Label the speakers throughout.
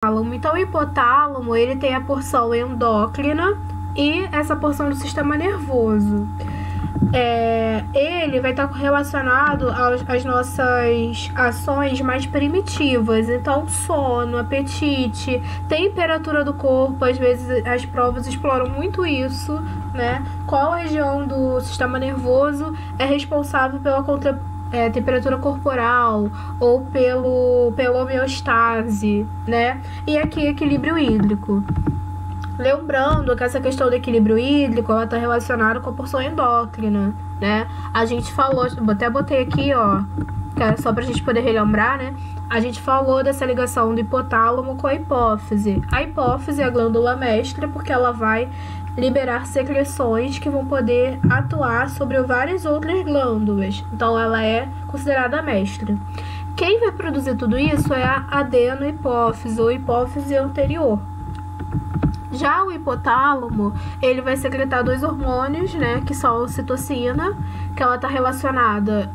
Speaker 1: Então, o hipotálamo, ele tem a porção endócrina e essa porção do sistema nervoso. Ele vai estar relacionado às nossas ações mais primitivas. Então, sono, apetite, temperatura do corpo. Às vezes as provas exploram muito isso, né? Qual região do sistema nervoso é responsável pela temperatura corporal ou pela homeostase, né? E aqui, equilíbrio hídrico. Lembrando que essa questão do equilíbrio hídrico, ela está relacionada com a porção endócrina, né? A gente falou, até botei aqui, ó, que é só pra gente poder relembrar, né? A gente falou dessa ligação do hipotálamo com a hipófise. A hipófise é a glândula mestra, porque ela vai liberar secreções que vão poder atuar sobre várias outras glândulas. Então, ela é considerada mestra. Quem vai produzir tudo isso é a adenohipófise, ou hipófise anterior. Já o hipotálamo, ele vai secretar dois hormônios, né, que são a ocitocina, que ela está relacionada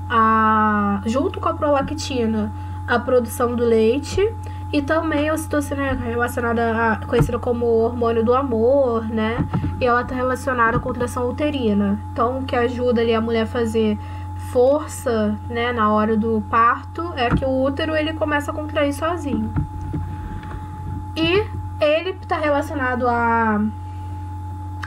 Speaker 1: junto com a prolactina, à produção do leite, e também a ocitocina relacionada conhecida como hormônio do amor, né, e ela está relacionada à contração uterina. Então, o que ajuda ali a mulher a fazer força, né, na hora do parto, é que o útero ele começa a contrair sozinho. E ele está relacionado à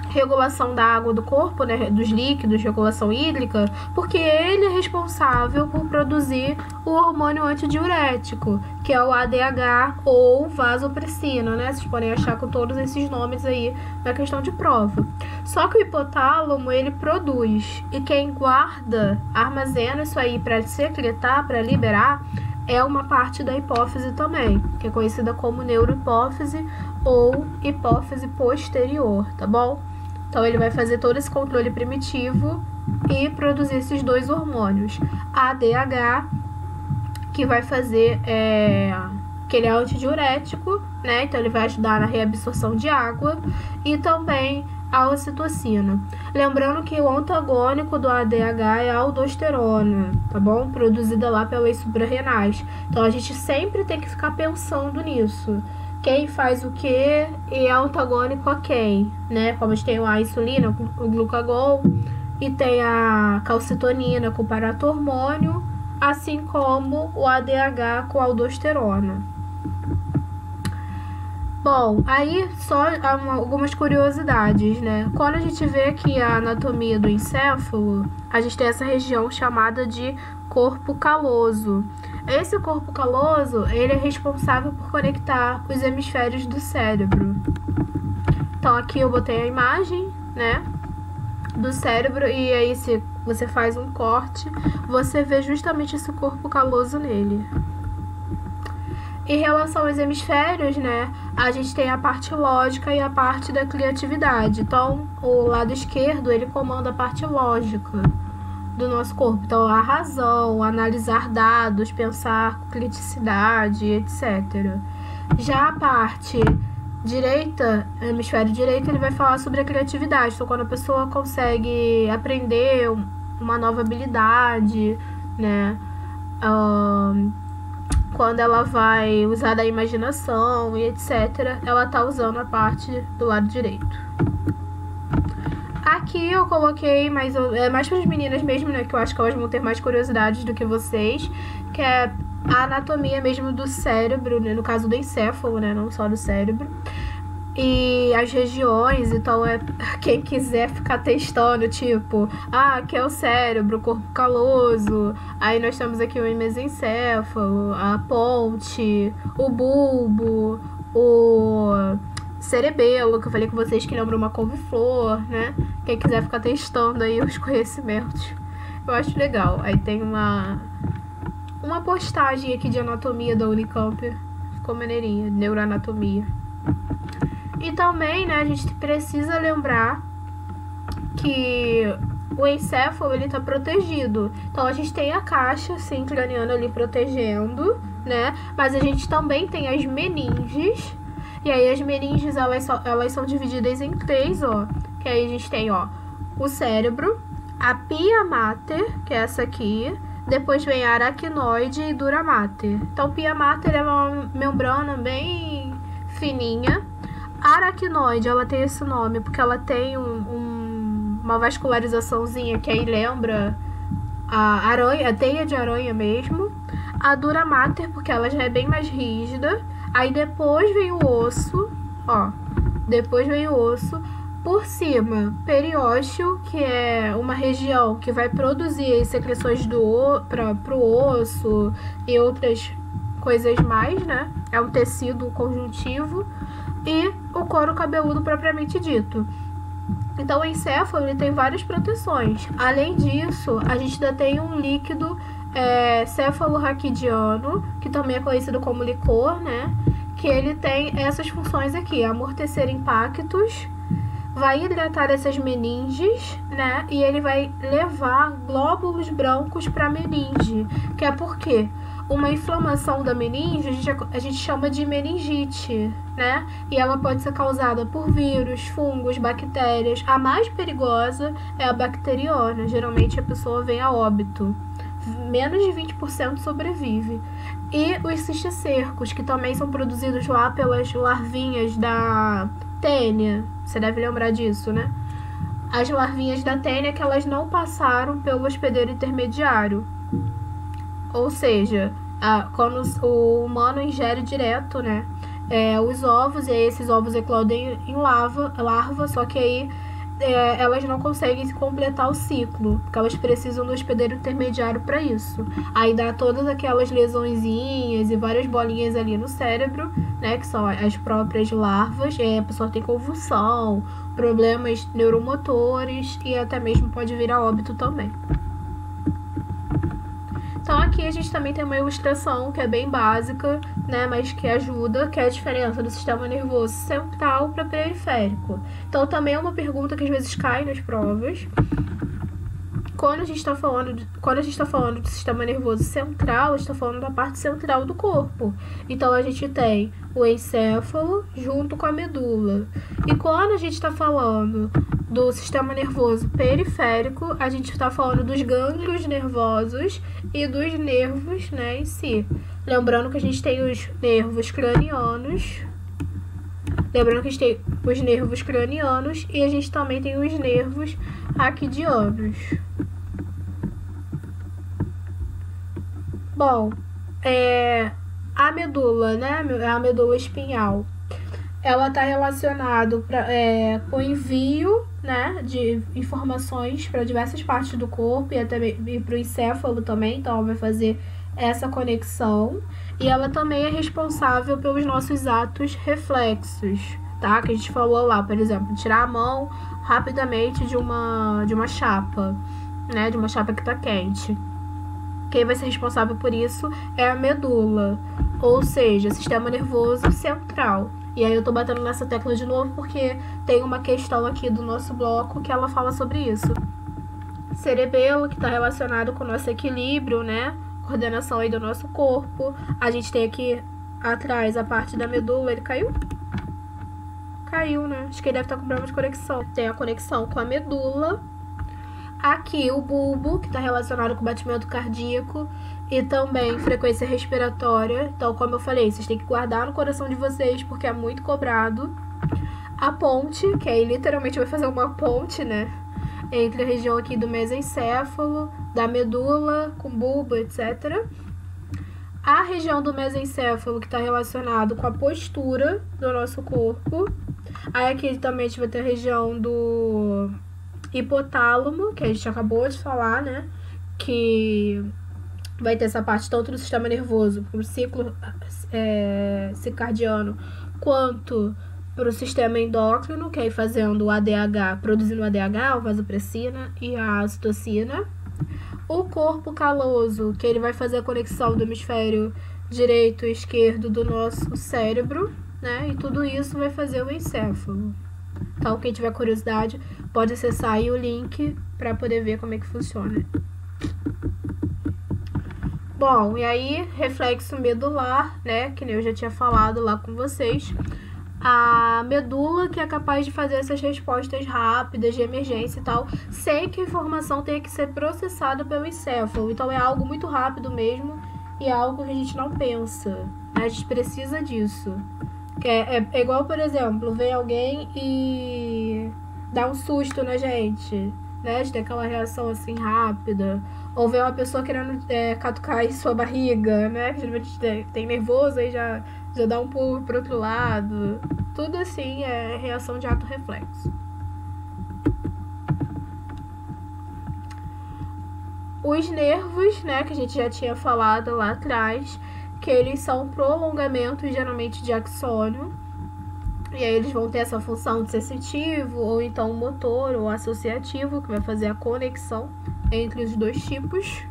Speaker 1: regulação da água do corpo, né, dos líquidos, regulação hídrica, porque ele é responsável por produzir o hormônio antidiurético, que é o ADH ou vasopressina, né? Vocês podem achar com todos esses nomes aí na questão de prova. Só que o hipotálamo, ele produz, e quem guarda, armazena isso aí para secretar, para liberar, é uma parte da hipófise também, que é conhecida como neurohipófise ou hipófise posterior, tá bom? Então, ele vai fazer todo esse controle primitivo e produzir esses dois hormônios. ADH, que vai fazer, que ele é antidiurético, né? Então, ele vai ajudar na reabsorção de água, e também a ocitocina. Lembrando que o antagônico do ADH é a aldosterona, tá bom? Produzida lá pelas suprarrenais. Então, a gente sempre tem que ficar pensando nisso. Quem faz o que e é antagônico a quem, né? Como a gente tem a insulina, o glucagon, e tem a calcitonina com o paratormônio, assim como o ADH com a aldosterona. Bom, aí só algumas curiosidades, né? Quando a gente vê aqui a anatomia do encéfalo, a gente tem essa região chamada de corpo caloso. Esse corpo caloso, ele é responsável por conectar os hemisférios do cérebro. Então, aqui eu botei a imagem, né, do cérebro, e aí se você faz um corte, você vê justamente esse corpo caloso nele. Em relação aos hemisférios, né, a gente tem a parte lógica e a parte da criatividade. Então, o lado esquerdo, ele comanda a parte lógica do nosso corpo. Então, a razão, analisar dados, pensar com criticidade, etc. Já a parte direita, hemisfério direito, ele vai falar sobre a criatividade. Então, quando a pessoa consegue aprender uma nova habilidade, né, quando ela vai usar da imaginação e etc., ela tá usando a parte do lado direito. Aqui eu coloquei, mas é mais para as meninas mesmo, né, que eu acho que elas vão ter mais curiosidades do que vocês, que é a anatomia mesmo do cérebro, né, no caso do encéfalo, né, não só do cérebro. E as regiões, então quem quiser ficar testando, tipo, aqui é o cérebro, o corpo caloso, aí nós temos aqui o mesencéfalo, a ponte, o bulbo, o cerebelo, que eu falei com vocês que lembra uma couve-flor, né? Quem quiser ficar testando aí os conhecimentos, eu acho legal. Aí tem uma postagem aqui de anatomia da Unicamp, ficou maneirinha, neuroanatomia. E também, né, a gente precisa lembrar que o encéfalo, ele tá protegido. Então, a gente tem a caixa, assim, craniana ali protegendo, né? Mas a gente também tem as meninges. E aí, as meninges, elas são divididas em três, ó. Que aí a gente tem, ó, o cérebro, a pia mater, que é essa aqui. Depois vem a aracnoide e dura mater. Então, pia mater é uma membrana bem fininha. A aracnoide, ela tem esse nome porque ela tem uma vascularizaçãozinha que aí lembra a aranha, a teia de aranha mesmo. A dura mater, porque ela já é bem mais rígida. Aí depois vem o osso, ó. Depois vem o osso. Por cima, periósteo, que é uma região que vai produzir as secreções pro osso e outras coisas mais, né? É um tecido conjuntivo. E o couro cabeludo propriamente dito. Então, o encéfalo ele tem várias proteções. Além disso, a gente ainda tem um líquido cefalorraquidiano, que também é conhecido como licor, né? Que ele tem essas funções aqui: amortecer impactos, vai hidratar essas meninges, né? E ele vai levar glóbulos brancos para a meninge, que é porque uma inflamação da meninge a gente chama de meningite, né? E ela pode ser causada por vírus, fungos, bactérias. A mais perigosa é a bacteriana. Geralmente a pessoa vem a óbito. Menos de 20% sobrevive. E os cisticercos, que também são produzidos lá pelas larvinhas da tênia. Você deve lembrar disso, né? As larvinhas da tênia que elas não passaram pelo hospedeiro intermediário. Ou seja, quando o humano ingere direto, né, os ovos, e aí esses ovos eclodem em larva, só que aí elas não conseguem completar o ciclo, porque elas precisam do hospedeiro intermediário para isso. Aí dá todas aquelas lesõezinhas e várias bolinhas ali no cérebro, né, que são as próprias larvas, e aí a pessoa tem convulsão, problemas neuromotores e até mesmo pode vir a óbito também. Então aqui a gente também tem uma ilustração que é bem básica, né, mas que ajuda, que é a diferença do sistema nervoso central para periférico. Então também é uma pergunta que às vezes cai nas provas. Quando a gente está falando do sistema nervoso central, a gente está falando da parte central do corpo. Então a gente tem o encéfalo junto com a medula. E quando a gente está falando do sistema nervoso periférico, a gente está falando dos gânglios nervosos e dos nervos, né, em si. Lembrando que a gente tem os nervos cranianos. E a gente também tem os nervos raquidianos. Bom, a medula, né, a medula espinhal, ela está relacionada com o envio, né, de informações para diversas partes do corpo e para o encéfalo também, então ela vai fazer essa conexão. E ela também é responsável pelos nossos atos reflexos, tá? Que a gente falou lá, por exemplo, tirar a mão rapidamente de uma chapa, né, de uma chapa que está quente. Quem vai ser responsável por isso é a medula, ou seja, sistema nervoso central. E aí eu tô batendo nessa tecla de novo porque tem uma questão aqui do nosso bloco que ela fala sobre isso. Cerebelo, que está relacionado com o nosso equilíbrio, né? Coordenação aí do nosso corpo. A gente tem aqui atrás a parte da medula. Ele caiu? Caiu, né? Acho que ele deve estar com problema de conexão. Tem a conexão com a medula. Aqui o bulbo, que está relacionado com o batimento cardíaco e também frequência respiratória. Então, como eu falei, vocês têm que guardar no coração de vocês porque é muito cobrado. A ponte, que aí literalmente vai fazer uma ponte, né, entre a região aqui do mesencéfalo, da medula, com bulbo, etc. A região do mesencéfalo, que está relacionado com a postura do nosso corpo. Aí aqui também a gente vai ter a região do hipotálamo, que a gente acabou de falar, né, que vai ter essa parte tanto do sistema nervoso, para o ciclo circadiano, quanto para o sistema endócrino, que aí fazendo o ADH, produzindo o ADH, a vasopressina e a citocina. O corpo caloso, que ele vai fazer a conexão do hemisfério direito e esquerdo do nosso cérebro, né, e tudo isso vai fazer o encéfalo. Então, quem tiver curiosidade, pode acessar aí o link para poder ver como é que funciona. Bom, e aí, reflexo medular, né, que nem eu já tinha falado lá com vocês. A medula, que é capaz de fazer essas respostas rápidas, de emergência e tal, sem que a informação tenha que ser processada pelo encéfalo. Então, é algo muito rápido mesmo e é algo que a gente não pensa. A gente precisa disso. É igual, por exemplo, vem alguém e dá um susto na gente, né? De ter aquela reação assim rápida. Ou vem uma pessoa querendo catucar em sua barriga, né? Que geralmente tem nervoso, aí já dá um pulo pro outro lado. Tudo assim é reação de ato reflexo. Os nervos, né, que a gente já tinha falado lá atrás, que eles são prolongamentos geralmente de axônio, e aí eles vão ter essa função de sensitivo, ou então motor ou associativo, que vai fazer a conexão entre os dois tipos.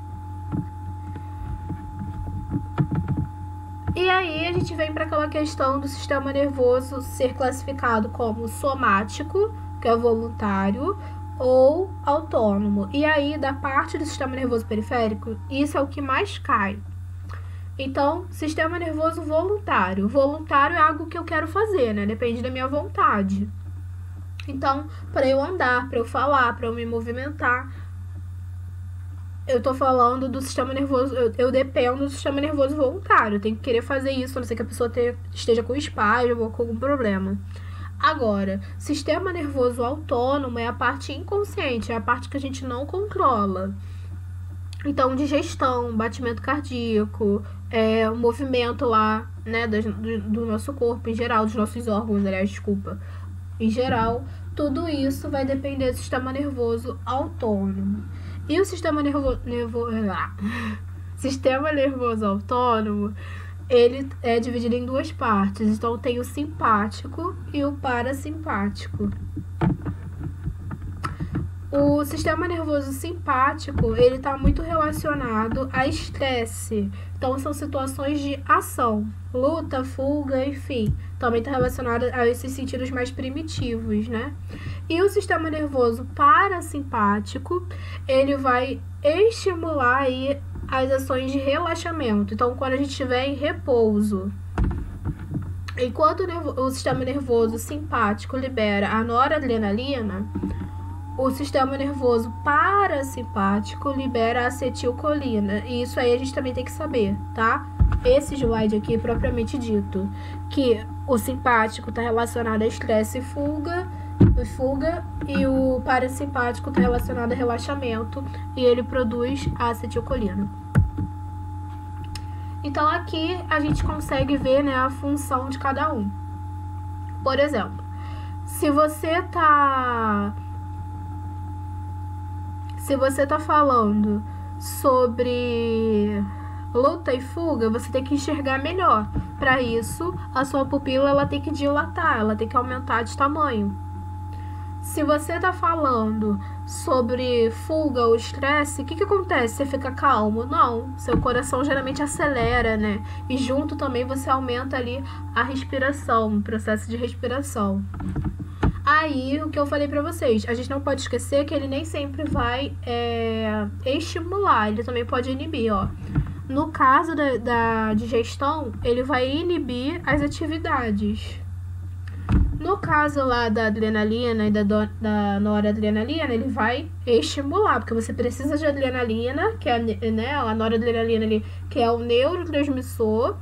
Speaker 1: E aí a gente vem para aquela questão do sistema nervoso ser classificado como somático, que é voluntário, ou autônomo. E aí, da parte do sistema nervoso periférico, isso é o que mais cai. Então, sistema nervoso voluntário. Voluntário é algo que eu quero fazer, né? Depende da minha vontade. Então, para eu andar, para eu falar, para eu me movimentar, eu tô falando do sistema nervoso, eu dependo do sistema nervoso voluntário. Eu tenho que querer fazer isso, a não ser que a pessoa esteja com espasmo ou com algum problema. Agora, sistema nervoso autônomo é a parte inconsciente, é a parte que a gente não controla. Então, digestão, batimento cardíaco, o movimento lá, né, do nosso corpo em geral, dos nossos órgãos, aliás, desculpa, em geral, tudo isso vai depender do sistema nervoso autônomo. E o sistema sistema nervoso autônomo, ele é dividido em duas partes. Então, tem o simpático e o parasimpático. O sistema nervoso simpático, ele está muito relacionado a estresse. Então, são situações de ação, luta, fuga, enfim. Também está relacionado a esses sentidos mais primitivos, né? E o sistema nervoso parasimpático, ele vai estimular aí as ações de relaxamento. Então, quando a gente estiver em repouso, enquanto o sistema nervoso simpático libera a noradrenalina, o sistema nervoso parasimpático libera a acetilcolina. E isso aí a gente também tem que saber, tá? Esse slide aqui, propriamente dito, que o simpático está relacionado a estresse e fuga, e o parasimpático está relacionado a relaxamento, e ele produz a acetilcolina. Então, aqui a gente consegue ver, né, a função de cada um. Por exemplo, se você tá falando sobre luta e fuga, você tem que enxergar melhor. Para isso, a sua pupila ela tem que dilatar, ela tem que aumentar de tamanho. Se você está falando sobre fuga ou estresse, o que acontece? Você fica calmo? Não, seu coração geralmente acelera, né? E junto também você aumenta ali a respiração, o processo de respiração. Aí, o que eu falei pra vocês, a gente não pode esquecer que ele nem sempre vai estimular, ele também pode inibir, ó. No caso da digestão, ele vai inibir as atividades. No caso lá da adrenalina e da noradrenalina, ele vai estimular, porque você precisa de adrenalina, que é, né, a noradrenalina ali, que é o neurotransmissor,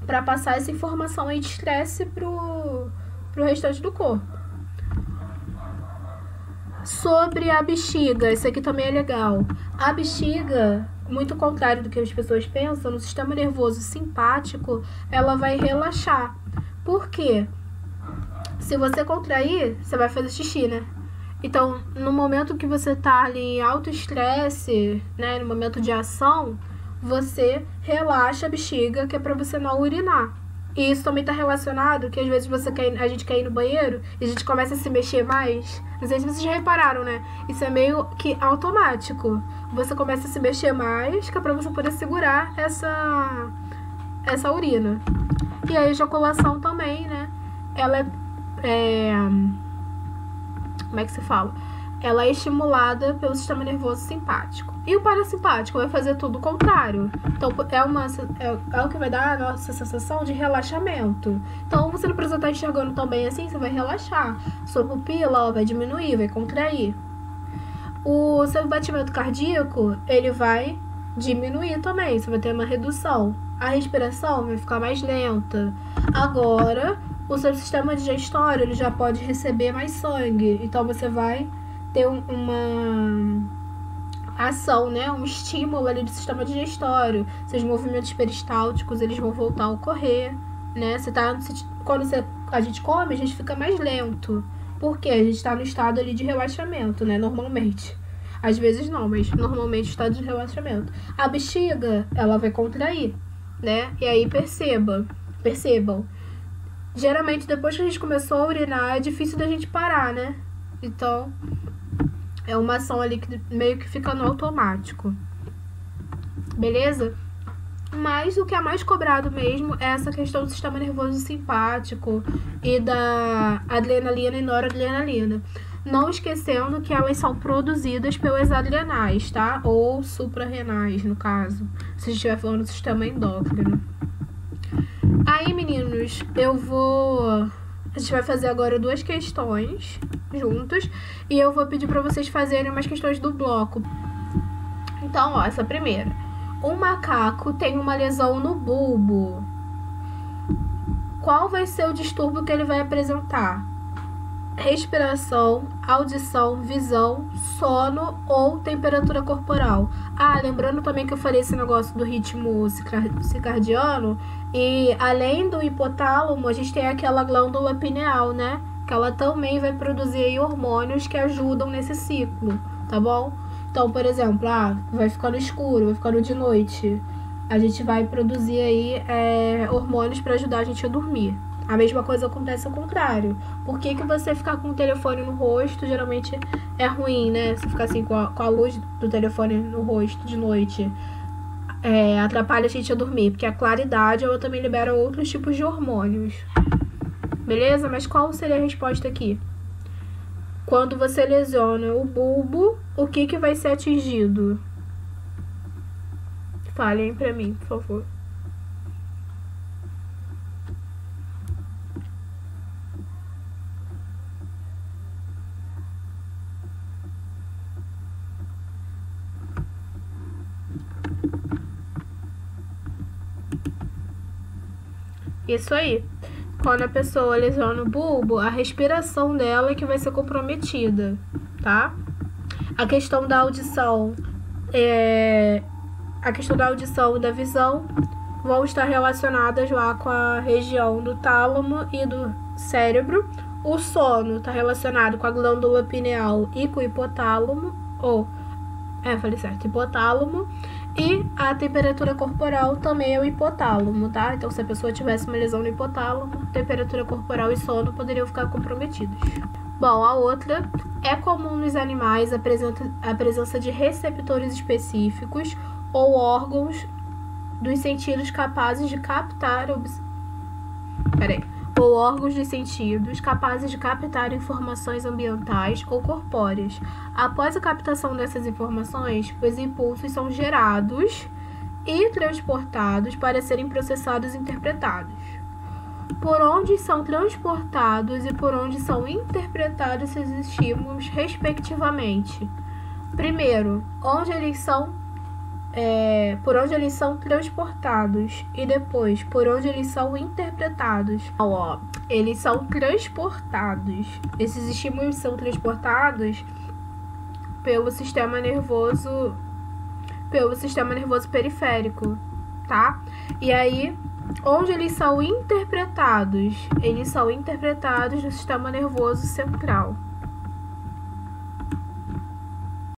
Speaker 1: para passar essa informação aí de estresse pro restante do corpo. Sobre a bexiga, isso aqui também é legal. A bexiga, muito ao contrário do que as pessoas pensam, no sistema nervoso simpático, ela vai relaxar. Por quê? Se você contrair, você vai fazer xixi, né? Então, no momento que você tá ali em alto estresse, né, no momento de ação, você relaxa a bexiga, que é para você não urinar. E isso também tá relacionado que às vezes a gente quer ir no banheiro e a gente começa a se mexer mais. Não sei se vocês já repararam, né? Isso é meio que automático. Você começa a se mexer mais, que é pra você poder segurar essa urina. E a ejaculação também, né? Ela como é que se fala? Ela é estimulada pelo sistema nervoso simpático. E o parasimpático vai fazer tudo o contrário. Então, é o que vai dar a nossa sensação de relaxamento. Então, você não precisa estar enxergando tão bem assim, você vai relaxar. Sua pupila vai diminuir, vai contrair. O seu batimento cardíaco, ele vai diminuir também, você vai ter uma redução. A respiração vai ficar mais lenta. Agora, o seu sistema digestório ele já pode receber mais sangue, então você vai ter uma ação, né, um estímulo ali do sistema digestório. Seus movimentos peristálticos eles vão voltar a ocorrer, né? Quando a gente come, a gente fica mais lento. Por quê? A gente está no estado ali de relaxamento, né? Normalmente. Às vezes não, mas normalmente estado de relaxamento. A bexiga, ela vai contrair, né? E aí percebam. Geralmente, depois que a gente começou a urinar, é difícil da gente parar, né? Então, é uma ação ali que meio que fica no automático. Beleza? Mas o que é mais cobrado mesmo é essa questão do sistema nervoso simpático e da adrenalina e noradrenalina. Não esquecendo que elas são produzidas pelas adrenais, tá? Ou suprarrenais, no caso, se a gente estiver falando do sistema endócrino. Aí, meninos, a gente vai fazer agora 2 questões juntos e eu vou pedir para vocês fazerem umas questões do bloco. Então, ó, essa primeira. Um macaco tem uma lesão no bulbo. Qual vai ser o distúrbio que ele vai apresentar? Respiração, audição, visão, sono ou temperatura corporal. Ah, lembrando também que eu falei esse negócio do ritmo circadiano. E além do hipotálamo, a gente tem aquela glândula pineal, né? Que ela também vai produzir aí hormônios que ajudam nesse ciclo, tá bom? Então, por exemplo, vai ficando escuro, vai ficando de noite. A gente vai produzir aí hormônios para ajudar a gente a dormir. A mesma coisa acontece ao contrário. Por que você ficar com o telefone no rosto geralmente é ruim, né? Você ficar assim com a luz do telefone no rosto de noite atrapalha a gente a dormir. Porque a claridade ela também libera outros tipos de hormônios. Beleza? Mas qual seria a resposta aqui? Quando você lesiona o bulbo, o que vai ser atingido? Falem pra mim, por favor. Isso aí. Quando a pessoa lesiona o bulbo, a respiração dela é que vai ser comprometida, tá? A questão da audição e da visão vão estar relacionadas lá com a região do tálamo e do cérebro. O sono está relacionado com a glândula pineal e com o hipotálamo, hipotálamo. E a temperatura corporal também é o hipotálamo, tá? Então, se a pessoa tivesse uma lesão no hipotálamo, temperatura corporal e sono poderiam ficar comprometidos. Bom, a outra é comum nos animais a presença de receptores específicos ou órgãos dos sentidos capazes de captar informações ambientais ou corpóreas. Após a captação dessas informações, os impulsos são gerados e transportados para serem processados e interpretados. Por onde são transportados e por onde são interpretados esses estímulos, respectivamente? Primeiro, por onde eles são transportados e depois por onde eles são interpretados. Eles são transportados. Esses estímulos são transportados pelo sistema nervoso periférico, tá? E aí, onde eles são interpretados? Eles são interpretados no sistema nervoso central.